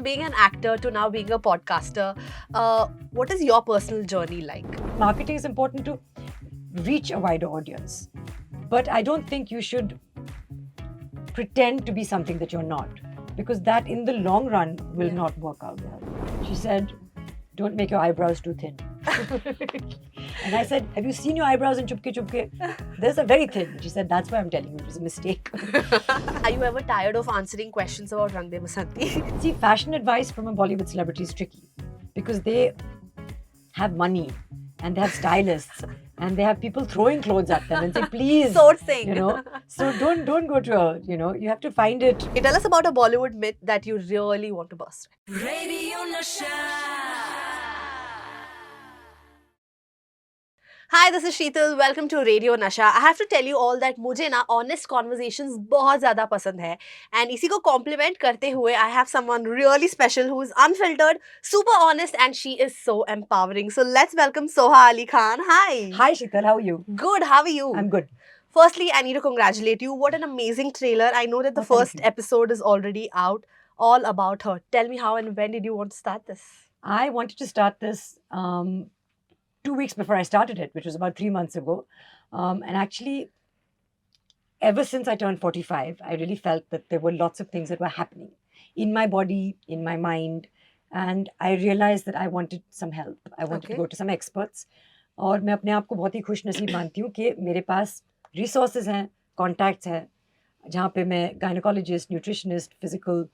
from being an actor to now being a podcaster, what is your personal journey like? Marketing is important to reach a wider audience. But I don't think you should pretend to be something that you're not, because that in the long run will not work out well. She said, don't make your eyebrows too thin. And I said, have you seen your eyebrows in Chupke Chupke? They're very thin. She said, that's why I'm telling you, it was a mistake. Are you ever tired of answering questions about Rang De Basanti? See, fashion advice from a Bollywood celebrity is tricky because they have money and they have stylists and they have people throwing clothes at them and say, please, Sourcing. So don't go to a, you have to find it. Okay, tell us about a Bollywood myth that you really want to bust. Radio Nasha. Hi, this is Sheetal. Welcome to Radio Nasha. I have to tell you all that मुझे ना honest conversations बहुत ज़्यादा पसंद है. And इसी को compliment करते हुए I have someone really special who is unfiltered, super honest, and she is so empowering. So let's welcome Soha Ali Khan. Hi. Hi, Sheetal, how are you? Good. How are you? I'm good. Firstly, I need to congratulate you. What an amazing trailer. I know that the thank first you. episode is already out, all about her. Tell me how and when did you want to start this? I wanted to start this 2 weeks before I started it, which was about 3 months ago. And actually, ever since I turned 45, I really felt that there were lots of things that were happening in my body, in my mind. And I realized that I wanted some help. I wanted to Okay. go to some experts. और मैं अपने आप को बहुत ही खुशनसीब मानती हूँ कि मेरे पास रिसोर्सेज हैं, कॉन्टैक्ट्स हैं, जहाँ पे मैं gynaecologist, nutritionist, physical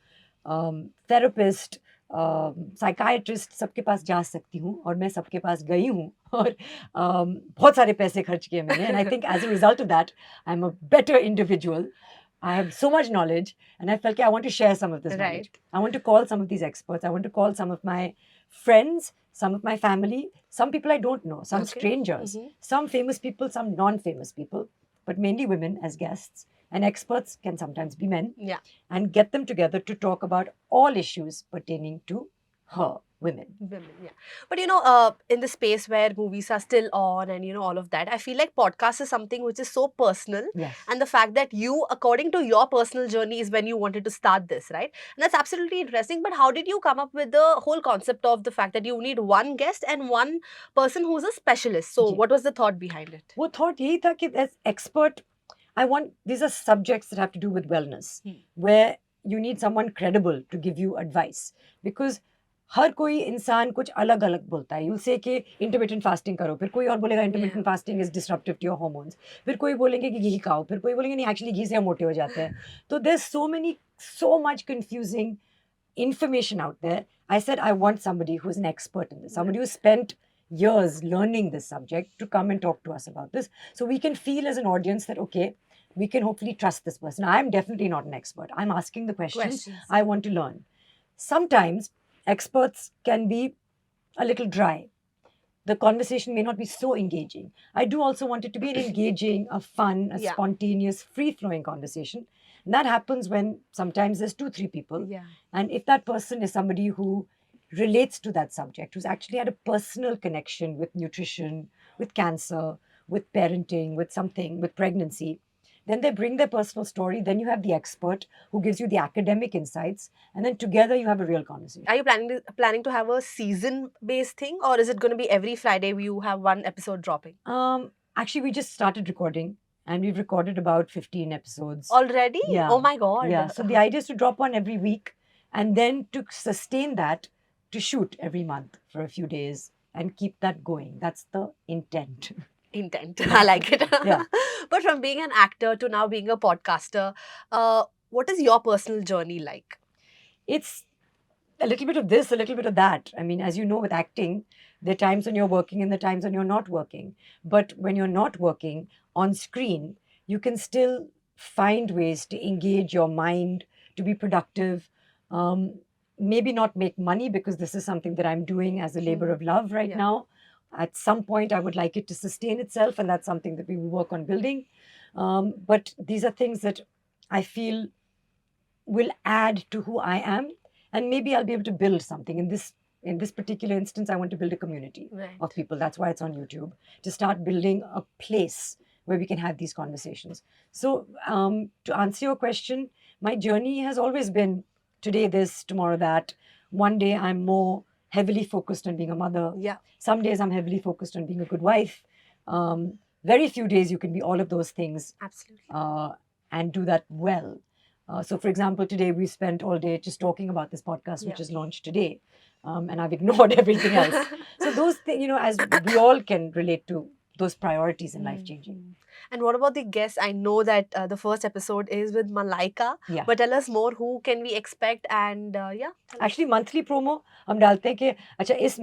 therapist, psychiatrist सबके पास जा सकती हूँ और मैं सबके पास गई हूँ और बहुत सारे पैसे खर्च किए मैंने and I think as a result of that I am a better individual. I have so much knowledge and I felt like I want to share some of this knowledge. Right. I want to call some of these experts. I want to call some of my friends, some of my family, some people I don't know, some Okay. strangers, Mhm. some famous people, some non-famous people, but mainly women as guests. And experts can sometimes be men. Yeah. And get them together to talk about all issues pertaining to her, women. Women, yeah. But in the space where movies are still on and all of that, I feel like podcast is something which is so personal. Yes. And the fact that you, according to your personal journey, is when you wanted to start this, right? And that's absolutely interesting. But how did you come up with the whole concept of the fact that you need one guest and one person who's a specialist? So, Ji. what was the thought behind it? वो thought यही था कि as expert, these are subjects that have to do with wellness, where you need someone credible to give you advice. Because हर कोई इंसान कुछ अलग अलग बोलता है. You'll say कि intermittent fasting करो, फिर कोई और बोलेगा intermittent fasting is disruptive to your hormones, फिर कोई बोलेंगे कि घी खाओ, फिर कोई बोलेंगे नहीं actually घी से हम मोटे हो जाते हैं. तो there's so much confusing information out there. I said I want somebody who's an expert in this, somebody who spent years learning this subject to come and talk to us about this, so we can feel as an audience that okay, we can hopefully trust this person. I'm definitely not an expert. I'm asking the questions. I want to learn. Sometimes experts can be a little dry. The conversation may not be so engaging. I do also want it to be an engaging, a fun, a Yeah. spontaneous, free-flowing conversation. And that happens when sometimes there's 2-3 people. Yeah. And if that person is somebody who relates to that subject, who's actually had a personal connection with nutrition, with cancer, with parenting, with something, with pregnancy, then they bring their personal story. Then you have the expert who gives you the academic insights. And then together you have a real conversation. Are you planning to have a season-based thing, or is it going to be every Friday you have one episode dropping? Actually, we just started recording. And we've recorded about 15 episodes. Already? Yeah. Oh my God. Yeah. So the idea is to drop one every week and then to sustain that, to shoot every month for a few days and keep that going. That's the intent. Intent. I like it. Yeah. But from being an actor to now being a podcaster, what is your personal journey like? It's a little bit of this, a little bit of that. I mean, as you know, with acting, there are times when you're working and there are times when you're not working. But when you're not working on screen, you can still find ways to engage your mind, to be productive. Maybe not make money because this is something that I'm doing as a labor of love right Yeah. now. At some point, I would like it to sustain itself, and that's something that we will work on building. But these are things that I feel will add to who I am, and maybe I'll be able to build something. In this particular instance, I want to build a community of people. That's why it's on YouTube, to start building a place where we can have these conversations. So to answer your question, my journey has always been today this, tomorrow that. One day I'm more heavily focused on being a mother. Yeah. Some days I'm heavily focused on being a good wife. Very few days you can be all of those things Absolutely. and do that well. So, for example, today we spent all day just talking about this podcast, which Yeah. is launched today, and I've ignored everything else. So, those things, as we all can relate to those priorities in life changing. And what about the guests? I know that the first episode is with Malaika, Yeah. but tell us more. Who can we expect? And yeah, tell us. Actually, monthly promo हम डालते हैं कि अच्छा इस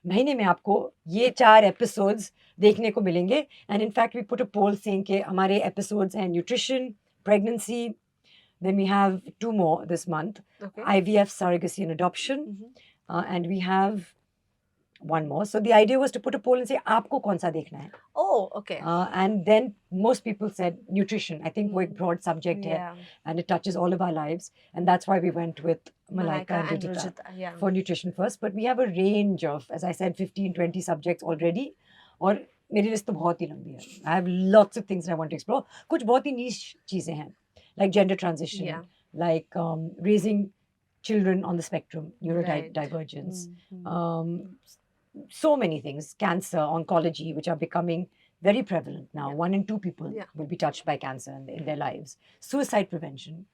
महीने में आपको ये 4 एपिसोड्स देखने को मिलेंगे. And in fact, we put a poll saying कि हमारे episodes हैं nutrition, pregnancy. Then we have 2 more this month, Okay. IVF, surrogacy and adoption. Mhm. And we have 1 more. So the idea was to put a poll and say आपको कौन सा देखना है. Oh, okay. And then most people said nutrition. I think वो एक broad subject है Yeah. and it touches all of our lives. And that's why we went with Malaika and Rujita Yeah. for nutrition first. But we have a range of, as I said, 15, 20 subjects already. और मेरी list तो बहुत ही लंबी है. I have lots of things that I want to explore. कुछ बहुत ही niche चीज़ें हैं, like gender transition, Yeah. like raising children on the spectrum, Right. neurodivergence, Mhm. so many things, cancer, oncology, which are becoming very prevalent now. Yeah. 1 in 2 people Yeah. will be touched by cancer in their lives. Suicide prevention.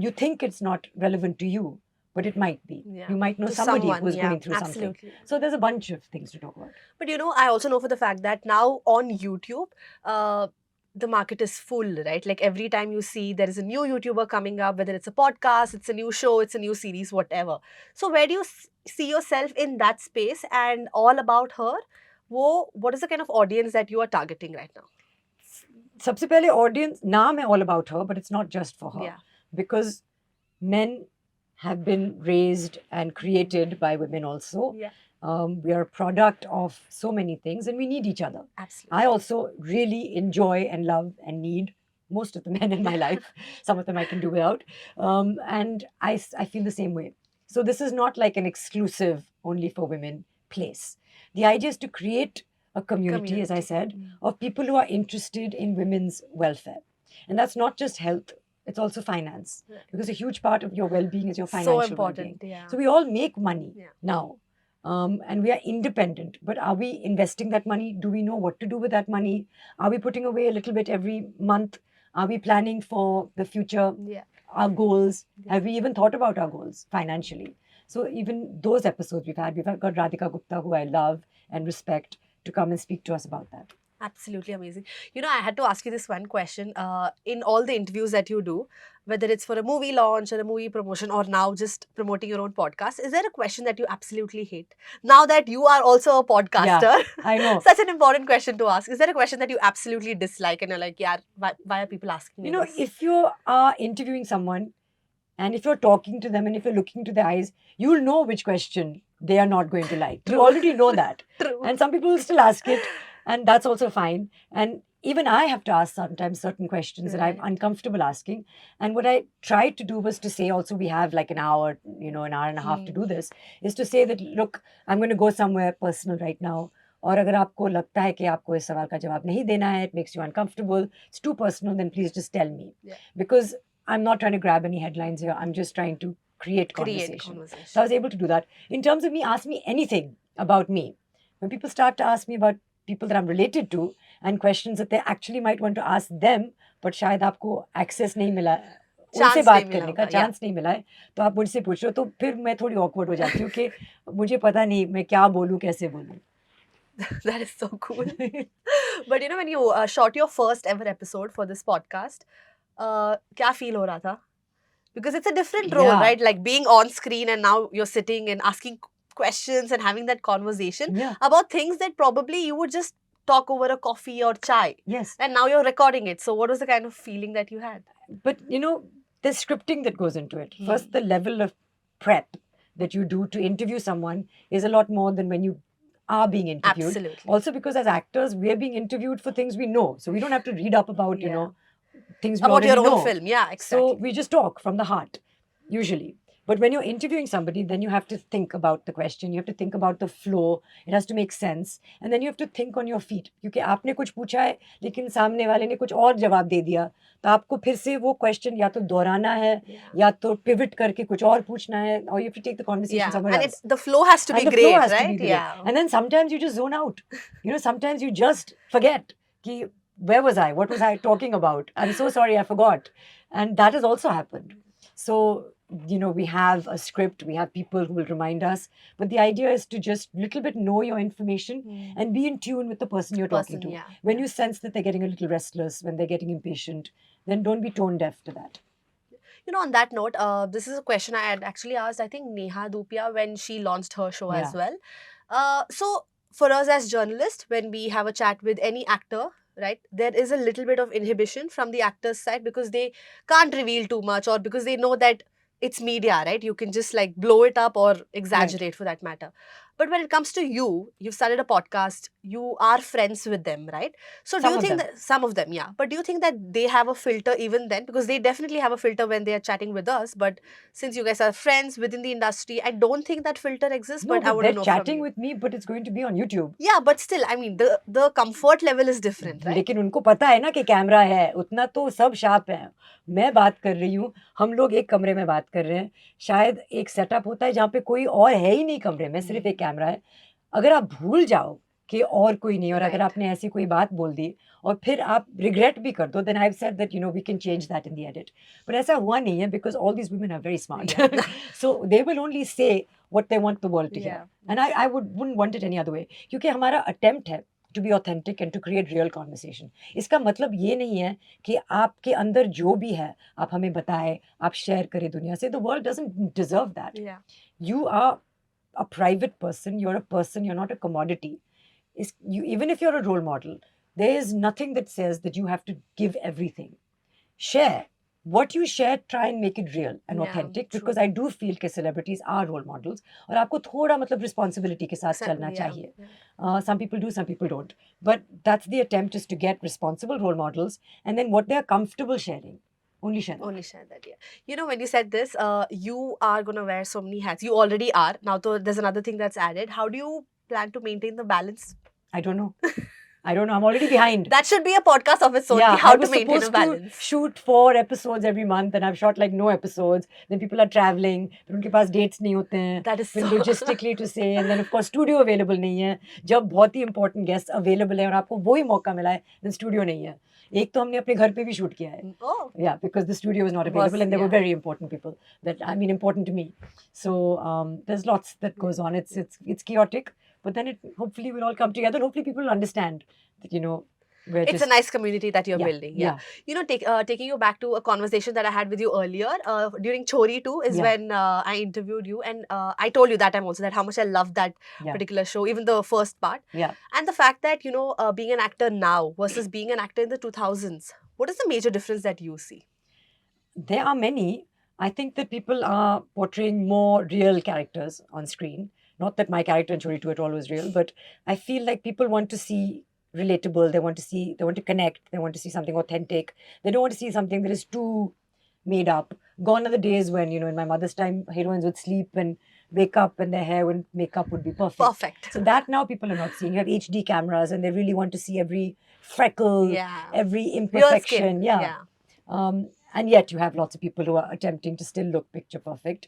You think it's not relevant to you, but it might be. Yeah. You might know To somebody someone, who's yeah, going through something. absolutely. So there's a bunch of things to talk about. But I also know for the fact that now on YouTube, the market is full, right? Like every time you see there is a new YouTuber coming up, whether it's a podcast, it's a new show, it's a new series, whatever. So where do you see yourself in that space? And all about her, what is the kind of audience that you are targeting right now? सबसे पहले audience नाम है all about her, but it's not just for her. Yeah. Because men have been raised and created by women also. Yeah. We are a product of so many things and we need each other. Absolutely. I also really enjoy and love and need most of the men in my life. Some of them I can do without. And I feel the same way. So this is not like an exclusive only for women place. The idea is to create a community, as I said, of people who are interested in women's welfare. And that's not just health, it's also finance. Right. Because a huge part of your well-being is your financial So important. well-being. Yeah. So we all make money Yeah. now. And we are independent. But are we investing that money? Do we know what to do with that money? Are we putting away a little bit every month? Are we planning for the future? Yeah. Our goals? Yeah. Have we even thought about our goals financially? So even those episodes we've got Radhika Gupta, who I love and respect, to come and speak to us about that. Absolutely amazing. I had to ask you this one question. In all the interviews that you do, whether it's for a movie launch or a movie promotion or now just promoting your own podcast, is there a question that you absolutely hate? Now that you are also a podcaster, I know. such an important question to ask. Is there a question that you absolutely dislike and you're like, yeah, why are people asking me this? If you are interviewing someone and if you're talking to them and if you're looking to their eyes, you'll know which question they are not going to like. You True. already know that. True. And some people will still ask it, and that's also fine. And even I have to ask sometimes certain questions that I'm Right. uncomfortable asking. And what I tried to do was to say, also, we have like an hour and a half to do this, is to say that, look, I'm going to go somewhere personal right now. और अगर आपको लगता है कि आपको इस सवाल का जवाब नहीं देना है, it makes you uncomfortable, it's too personal, then please just tell me. Yeah. Because I'm not trying to grab any headlines here. I'm just trying to create conversation. So I was able to do that. In terms of me, ask me anything about me. When people start to ask me about people that I'm related to and questions that they actually might want to ask them, but शायद आपको access नहीं मिला, उनसे Chance बात नहीं मिला करने का होगा, चांस नहीं मिला है, तो आप मुझसे पूछ रहे हो, तो फिर मैं थोड़ी awkward हो जाती हूँ कि मुझे पता नहीं मैं क्या बोलूँ, कैसे बोलूँ. That is so cool. But when you shot your first ever episode for this podcast, क्या feel हो रहा था? Because it's a different role, Yeah. right? Like being on screen and now you're sitting and asking questions and having that conversation Yeah. about things that probably you would just talk over a coffee or chai. Yes. And now you're recording it. So what was the kind of feeling that you had? But there's scripting that goes into it. First, the level of prep that you do to interview someone is a lot more than when you are being interviewed. Absolutely. Also, because as actors, we're being interviewed for things we know. So we don't have to read up about, Yeah. things we About your already own know. film. Yeah, exactly. So we just talk from the heart, usually. But when you're interviewing somebody, then you have to think about the question, you have to think about the flow, it has to make sense, and then you have to think on your feet. क्योंकि आपने कुछ पूछा है लेकिन सामने वाले ने कुछ और जवाब दे दिया, तो आपको फिर से वो क्वेश्चन या तो दोहराना है या तो पिवट करके कुछ और पूछना है, or you have to take the conversation Yeah, somewhere and else. the flow has to be And the great, flow has to right? be great. Yeah. And then sometimes you just zone out. Sometimes you just forget. Ki, where was I? What was I talking about? I'm so sorry, I forgot. And that has also happened. So, we have a script, we have people who will remind us. But the idea is to just little bit know your information and be in tune with the person you're talking to. Yeah. When you sense that they're getting a little restless, when they're getting impatient, then don't be tone deaf to that. On that note, this is a question I had actually asked, I think, Neha Dupia when she launched her show as Yeah. well. So, for us as journalists, when we have a chat with any actor, right, there is a little bit of inhibition from the actor's side because they can't reveal too much, or because they know that it's media, right? You can just like blow it up or exaggerate for that matter. But when it comes to you, you've started a podcast, you are friends with them, right? So do Some you of think them. that some of them, yeah, but do you think that they have a filter even then? Because they definitely have a filter when they are chatting with us. But since you guys are friends within the industry, I don't think that filter exists. No, but I but want to they're know chatting from you. with me, but it's going to be on YouTube. Yeah, but still, I mean, the comfort level is different, right? लेकिन उनको पता है ना कि camera है, उतना तो सब शार्प है. मैं बात कर रही हूँ, हम लोग एक कमरे में बात कर रहे हैं, शायद एक सेटअप होता है जहाँ पे कोई और है ही नहीं कमरे में, सिर्फ एक कैमरा है. अगर आप भूल जाओ कि और कोई नहीं, और अगर Right. आपने ऐसी कोई बात बोल दी और फिर आप रिग्रेट भी कर दो, then I've said that we can change that in the edit. But ऐसा हुआ नहीं है because all these women are very smart. Yeah. So they will only say what they want the world to hear. Yeah. And I wouldn't want it any other way. क्योंकि हमारा attempt है to be authentic and to create real conversation. इसका मतलब ये नहीं है कि आपके अंदर जो भी है आप हमें बताएं, आप शेयर करें दुनिया से. The world doesn't deserve that. Yeah. You are a private person, you're a person, you're not a commodity. Even if you're a role model, there is nothing that says that you have to give everything. Share. What you share, try and make it real and Yeah, authentic, true. because I do feel that celebrities are role models. और आपको थोड़ा मतलब responsibility के साथ चलना Yeah, चाहिए. yeah. Some people do, some people don't. But that's the attempt, is to get responsible role models, and then what they're comfortable sharing, only share that. Only share that, yeah. When you said this, you are going to wear so many hats. You already are. Now, there's another thing that's added. How do you plan to maintain the balance? I don't know. I'm already behind. That should be a podcast of its own. Yeah, How I to was maintain a supposed to balance. shoot 4 episodes every month, and I've shot like no episodes. Then people are traveling, फिर उनके पास dates नहीं होते हैं. That is फिर so... logistically to say, and then of course studio available नहीं है. जब बहुत ही important guests available है और आपको वही मौका मिला है, then studio नहीं है. एक तो हमने अपने घर पे भी shoot किया है. Oh. Yeah, because the studio was not available, and they were yeah. very important people. Important to me. So there's lots that goes on. It's chaotic, but then it hopefully will all come together. And hopefully people will understand that It's a nice community that you're building. Yeah. Yeah. Taking you back to a conversation that I had with you earlier, during Chori 2 is Yeah. when I interviewed you, and I told you that time also that how much I loved that Yeah. particular show, even the first part. Yeah. And the fact that, being an actor now versus being an actor in the 2000s, what is the major difference that you see? There are many. I think that people are portraying more real characters on screen. Not that my character in Chori 2 at all was real, but I feel like people want to see relatable. They want to connect. They want to see something authentic. They don't want to see something that is too made up. Gone are the days when, in my mother's time, heroines would sleep and wake up and their hair and makeup would be perfect. Perfect. So that now people are not seeing. You have HD cameras and they really want to see every freckle, every imperfection. Yeah. And yet you have lots of people who are attempting to still look picture perfect.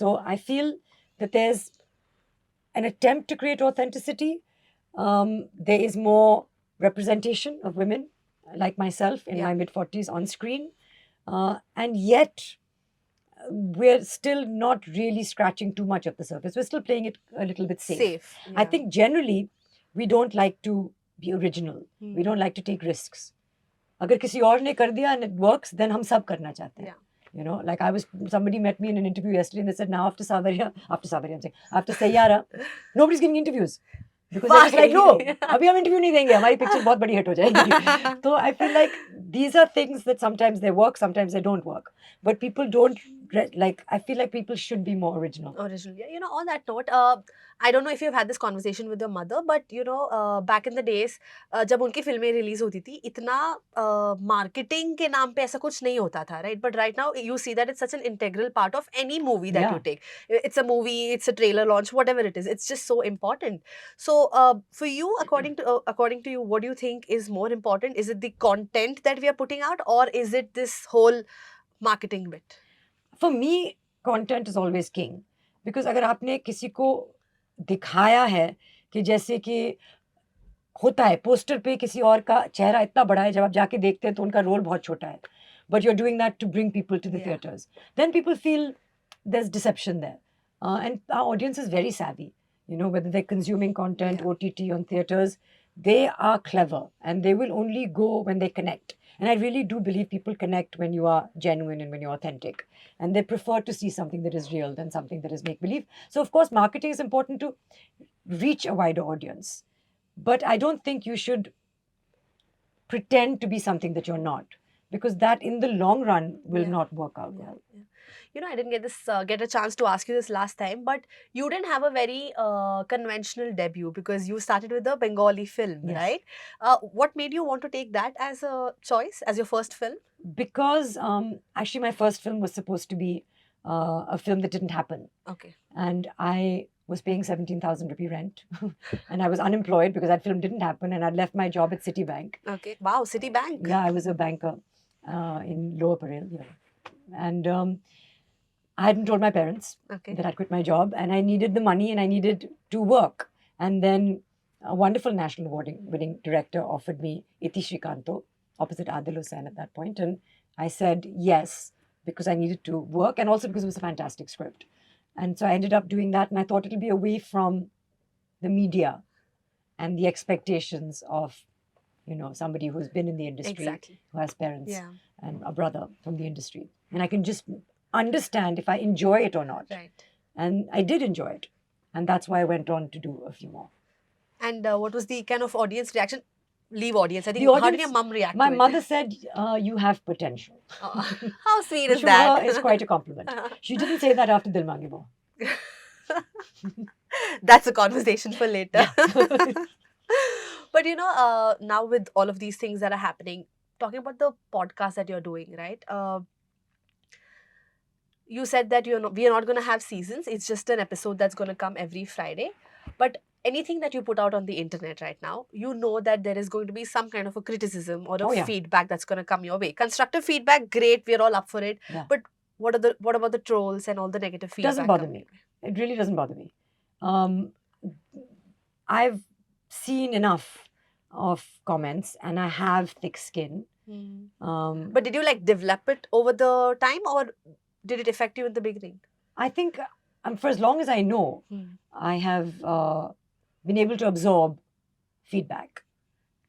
So I feel that there's an attempt to create authenticity. There is more representation of women like myself in my mid-40s on screen. And yet we're still not really scratching too much of the surface. We're still playing it a little bit safe. I think generally we don't like to be original. We don't like to take risks. अगर किसी और ने कर दिया and it works, then हम सब करना चाहते हैं. Like somebody met me in an interview yesterday and they said, now after Sayyara, nobody's giving interviews. Because they're just like, no, अभी हम interview नहीं देंगे, हमारी picture बहुत बड़ी hit हो जाएगी. So I feel like these are things that sometimes they work, sometimes they don't work. But people don't like I feel like people should be more original. Original. Yeah, on that note, I don't know if you've had this conversation with your mother, but back in the days, जब उनकी फिल्में release होती थी, इतना marketing के नाम पे ऐसा कुछ नहीं होता था, right? But right now, you see that it's such an integral part of any movie that you Yeah. take. It's a movie, it's a trailer launch, whatever it is. It's just so important. So, for you, according to you, what do you think is more important? Is it the content that we are putting out, or is it this whole marketing bit? For me, content is always king. Because अगर आपने किसी को दिखाया है कि जैसे कि होता है पोस्टर पे किसी और का चेहरा इतना बड़ा है, जब आप जाके देखते हैं तो उनका रोल बहुत छोटा है, but you're doing that to bring people to the Yeah. theaters, then people feel there's deception there. And our audience is very savvy, whether they're consuming content, Yeah. OTT, on theaters, they are clever and they will only go when they connect. And I really do believe people connect when you are genuine and when you're authentic. And they prefer to see something that is real than something that is make believe. So, of course, marketing is important to reach a wider audience. But I don't think you should pretend to be something that you're not, because that in the long run will Yeah. not work out Yeah, well. yeah. I didn't get a chance to ask you this last time, but you didn't have a very conventional debut because you started with a Bengali film, Yes. right? What made you want to take that as a choice, as your first film? Because actually my first film was supposed to be a film that didn't happen. Okay. And I was paying 17,000 rupee rent and I was unemployed because that film didn't happen, and I'd left my job at Citibank. Okay. Wow, Citibank. Yeah, I was a banker in Lower Parel. Yeah. And I hadn't told my parents Okay. that I'd quit my job, and I needed the money and I needed to work. And then a wonderful national award-winning director offered me Iti Srikanto opposite Adil Hussain at that point. And I said yes, because I needed to work and also because it was a fantastic script. And so I ended up doing that, and I thought it'll be away from the media and the expectations of, somebody who's been in the industry, Exactly. who has parents Yeah. and a brother from the industry. And I can just understand if I enjoy it or not. Right. And I did enjoy it. And that's why I went on to do a few more. And what was the kind of audience reaction? Leave audience. I think. The How did audience- your mum react? My to mother it? said, you have potential. Oh, how sweet Which is for that? her is quite a compliment. She didn't say that after Dil Mange Mo. That's a conversation for later. But now with all of these things that are happening, talking about the podcast that you're doing, right? You said that we are not going to have seasons. It's just an episode that's going to come every Friday. But anything that you put out on the internet right now, you know that there is going to be some kind of a criticism or a Oh, yeah. feedback that's going to come your way. Constructive feedback, great. We're all up for it. Yeah. But what about the trolls and all the negative feedback? Doesn't bother coming me. your way? It really doesn't bother me. I've seen enough of comments and I have thick skin. But did you develop it over the time, or did it affect you in the beginning? I think for as long as I know, I have been able to absorb feedback,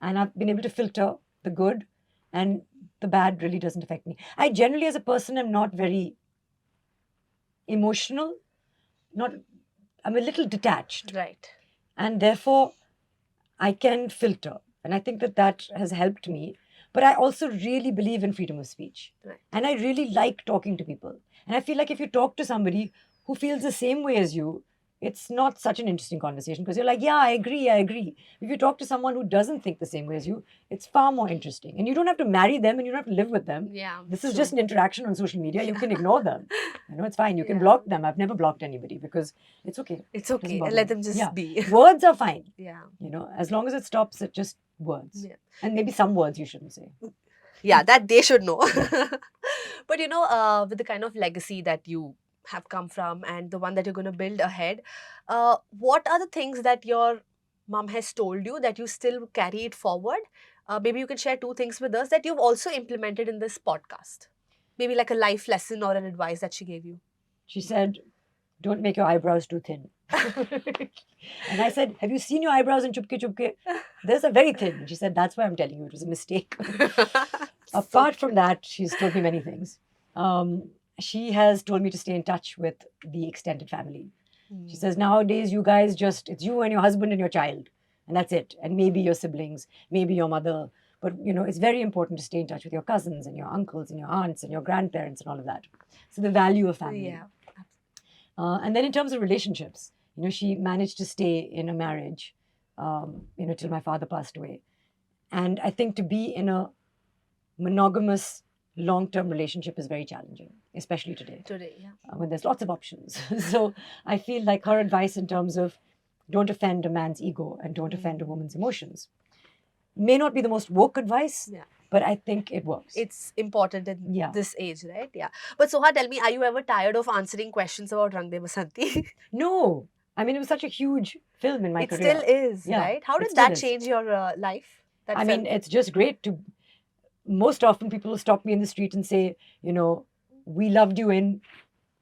and I've been able to filter the good, and the bad really doesn't affect me. I generally, as a person, am not very emotional. I'm a little detached, Right. and therefore I can filter, and I think that has helped me. But I also really believe in freedom of speech, Right. and I really like talking to people. And I feel like if you talk to somebody who feels the same way as you, it's not such an interesting conversation, because you're like, yeah, I agree. If you talk to someone who doesn't think the same way as you, it's far more interesting. And you don't have to marry them and you don't have to live with them. Yeah. This is true. just an interaction on social media. You can ignore them. It's fine. You can Yeah. block them. I've never blocked anybody because it's okay. It's okay. bother Let me. them just Yeah. be. Words are fine, Yeah. as long as it stops at just words. Yeah. And maybe some words you shouldn't say. Yeah, that they should know. But with the kind of legacy that you have come from and the one that you're going to build ahead, what are the things that your mom has told you that you still carry it forward? Maybe you can share 2 things with us that you've also implemented in this podcast. Maybe like a life lesson or an advice that she gave you. She said, don't make your eyebrows too thin. And I said, have you seen your eyebrows in Chupke Chupke? They're very thin. And she said, that's why I'm telling you, it was a mistake. Apart from that, she's told me many things. She has told me to stay in touch with the extended family. She says, nowadays, you guys it's you and your husband and your child. And that's it. And maybe your siblings, maybe your mother. But it's very important to stay in touch with your cousins and your uncles and your aunts and your grandparents and all of that. So the value of family. Yeah. And then in terms of relationships, she managed to stay in a marriage, till my father passed away. And I think to be in a monogamous, long-term relationship is very challenging, especially today, Today, yeah. when there's lots of options. So I feel like her advice in terms of don't offend a man's ego and don't offend a woman's emotions may not be the most woke advice, Yeah. but I think it works. It's important in Yeah. this age, right? Yeah. But Soha, tell me, are you ever tired of answering questions about Rang De Basanti? No, I mean, it was such a huge film in my It career. still is, Yeah, right? How it did still that is. change your life? That I film? mean, it's just great to. Most often, people will stop me in the street and say, we loved you in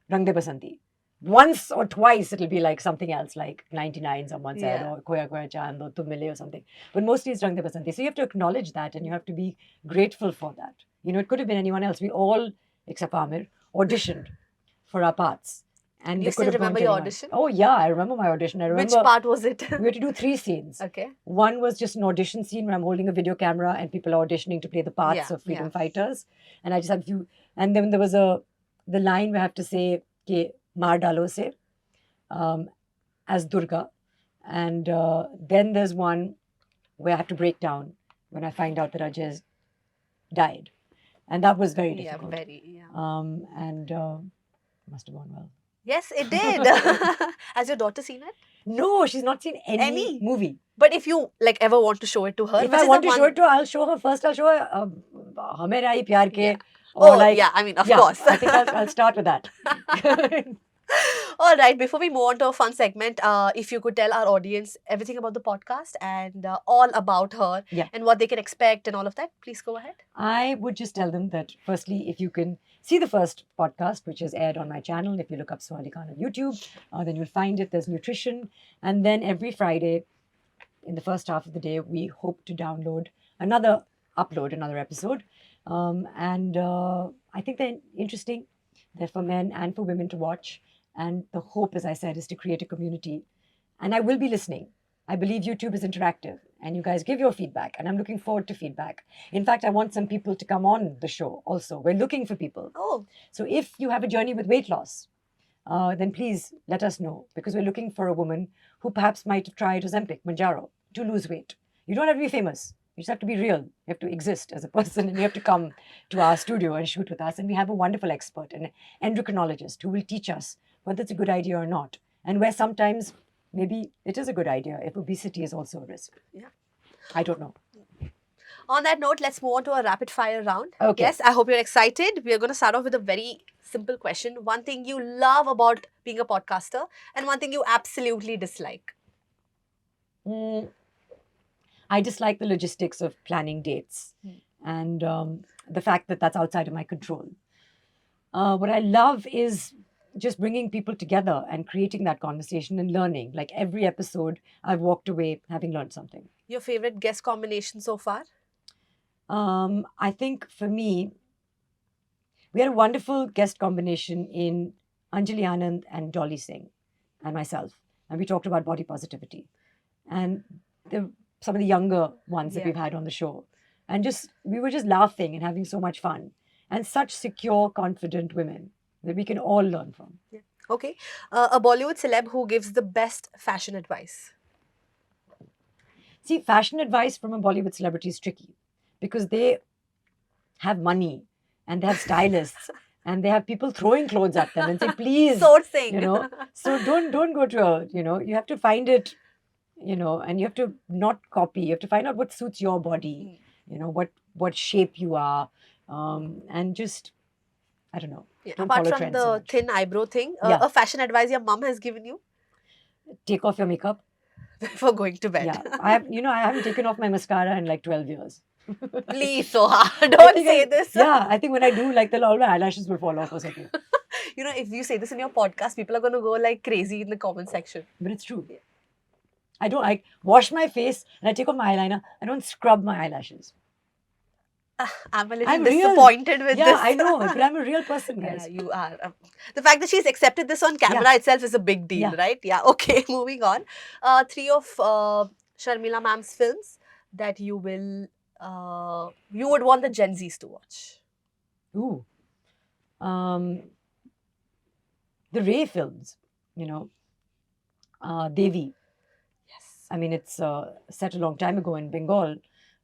Rang De Basanti. Once or twice, it'll be like something else, like 99, someone said, Yeah. or Khoya Khoya Chand, or Tum Mile or something. But mostly it's Rang De Basanti. So you have to acknowledge that and you have to be grateful for that. It could have been anyone else. We all, except Amir, auditioned for our parts. And You they could still have remember gone to your anyone. audition? Oh, yeah, I remember my audition. I remember Which part was it? we had to do 3 scenes. Okay. One was just an audition scene where I'm holding a video camera and people are auditioning to play the parts Yeah, of freedom yeah. fighters. And I just had a few. And then there was the line where I have to say, Ke maar dalo se, as Durga. And then there's one where I have to break down when I find out that Ajay has died. And that was very Yeah, difficult. very. Yeah. And must have gone well. Yes, it did. Has your daughter seen it? No, she's not seen any Any? movie. But if you ever want to show it to her, If which I is want the to show one- it to her, I'll show her first. I'll show her Hame Rai Pyar Ke. Yeah. Or Oh, like, yeah, I mean, of yeah, course. I think I'll start with that. All right, before we move on to a fun segment, if you could tell our audience everything about the podcast and all about her Yeah. and what they can expect and all of that, please go ahead. I would just tell them that firstly, if you can see the first podcast, which is aired on my channel, if you look up Swali Khan on YouTube, then you'll find it. There's nutrition. And then every Friday, in the first half of the day, we hope to upload another episode. And I think they're interesting. They're for men and for women to watch. And the hope, as I said, is to create a community. And I will be listening. I believe YouTube is interactive and you guys give your feedback. And I'm looking forward to feedback. In fact, I want some people to come on the show also. We're looking for people. Oh, So if you have a journey with weight loss, then please let us know, because we're looking for a woman who perhaps might have tried Ozempic, Manjaro, to lose weight. You don't have to be famous. You just have to be real. You have to exist as a person, and you have to come to our studio and shoot with us. And we have a wonderful expert, an endocrinologist, who will teach us whether it's a good idea or not, and where sometimes maybe it is a good idea if obesity is also a risk. Yeah. I don't know. on that note, let's move on to a rapid fire round. Okay. Yes, I hope you're excited. We are going to start off with a very simple question. One thing you love about being a podcaster and one thing you absolutely dislike. I dislike the logistics of planning dates and the fact that that's outside of my control. What I love is just bringing people together and creating that conversation and learning. Like every episode, I've walked away having learned something. Your favorite guest combination so far? I think for me, we had a wonderful guest combination in Anjali Anand and Dolly Singh and myself. And we talked about body positivity. And some of the younger ones that Yeah. we've had on the show. And we were just laughing and having so much fun. And such secure, confident women that we can all learn from. Okay. A Bollywood celeb who gives the best fashion advice. See, fashion advice from a Bollywood celebrity is tricky because they have money and they have stylists and they have people throwing clothes at them and say, please, Sourcing. So don't go to you have to find it, and you have to not copy. You have to find out what suits your body, what shape you are, and just, I don't know. Yeah, Don't apart follow from trends so the much. thin eyebrow thing, Yeah. a fashion advice your mum has given you Take off your makeup. before going to bed. Yeah, I haven't taken off my mascara in like 12 years. Please, Soha, I don't think say this. Yeah, I think when I do, like all my eyelashes will fall off or something. If you say this in your podcast, people are going to go like crazy in the comment section. But it's true. I wash my face and I take off my eyeliner. I don't scrub my eyelashes. I'm a little I'm real. disappointed with Yeah, this. I know, but I'm a real person, Yeah, guys. you are. The fact that she's accepted this on camera itself is a big deal, Yeah. right? Yeah, okay, moving on. 3 of Sharmila ma'am's films that you will you would want the Gen Zs to watch? Ooh. The Ray films, Devi. Yes. I mean, it's set a long time ago in Bengal,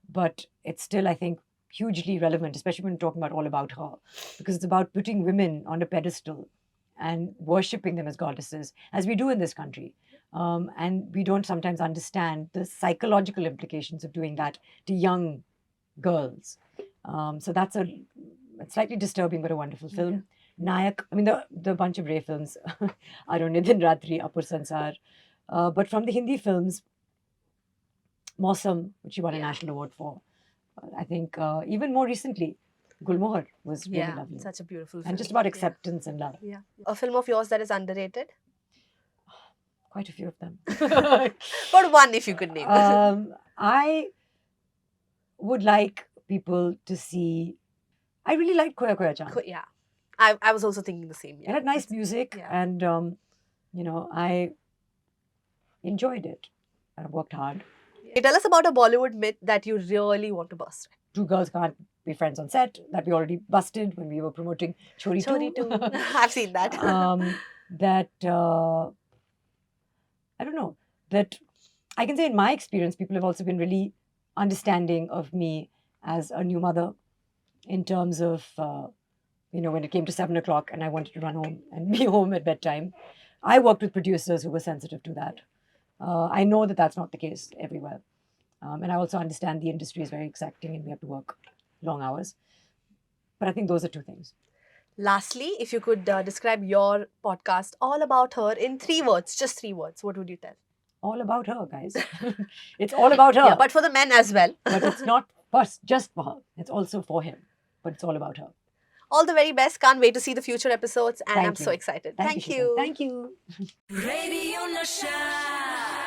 but it's still, I think, hugely relevant, especially when talking about All About Her, because it's about putting women on a pedestal and worshipping them as goddesses, as we do in this country. And we don't sometimes understand the psychological implications of doing that to young girls. So it's slightly disturbing, but a wonderful film. Nayak, I mean, the bunch of Ray films, Arunidhin Ratri, Apur Sansar. But from the Hindi films, Mausam, which she won a Yeah. national award for. I think even more recently, Gulmohar was really lovely. Such a beautiful film. And just about Yeah. acceptance and love. Yeah. A film of yours that is underrated? Quite a few of them. But one, if you could name. I would like people to see. I really liked Khoya Khoya Chand. Yeah. I was also thinking the same. It had nice music, Yeah. and I enjoyed it. I worked hard. Tell us about a Bollywood myth that you really want to bust. Two girls can't be friends on set. That we already busted when we were promoting Chori 2. Chori 2. I've seen that. That I don't know, that I can say in my experience, people have also been really understanding of me as a new mother in terms of, when it came to 7 o'clock and I wanted to run home and be home at bedtime. I worked with producers who were sensitive to that. I know that that's not the case everywhere. And I also understand the industry is very exacting and we have to work long hours. But I think those are two things. Lastly, if you could describe your podcast, All About Her, in 3 words, just 3 words, what would you tell? All about her, guys. It's all about her. Yeah, but for the men as well. But it's not just for her. It's also for him. But it's all about her. All the very best. Can't wait to see the future episodes, and Thank I'm you. so excited. Thank Shikha. you. Thank you. Radio Nasha.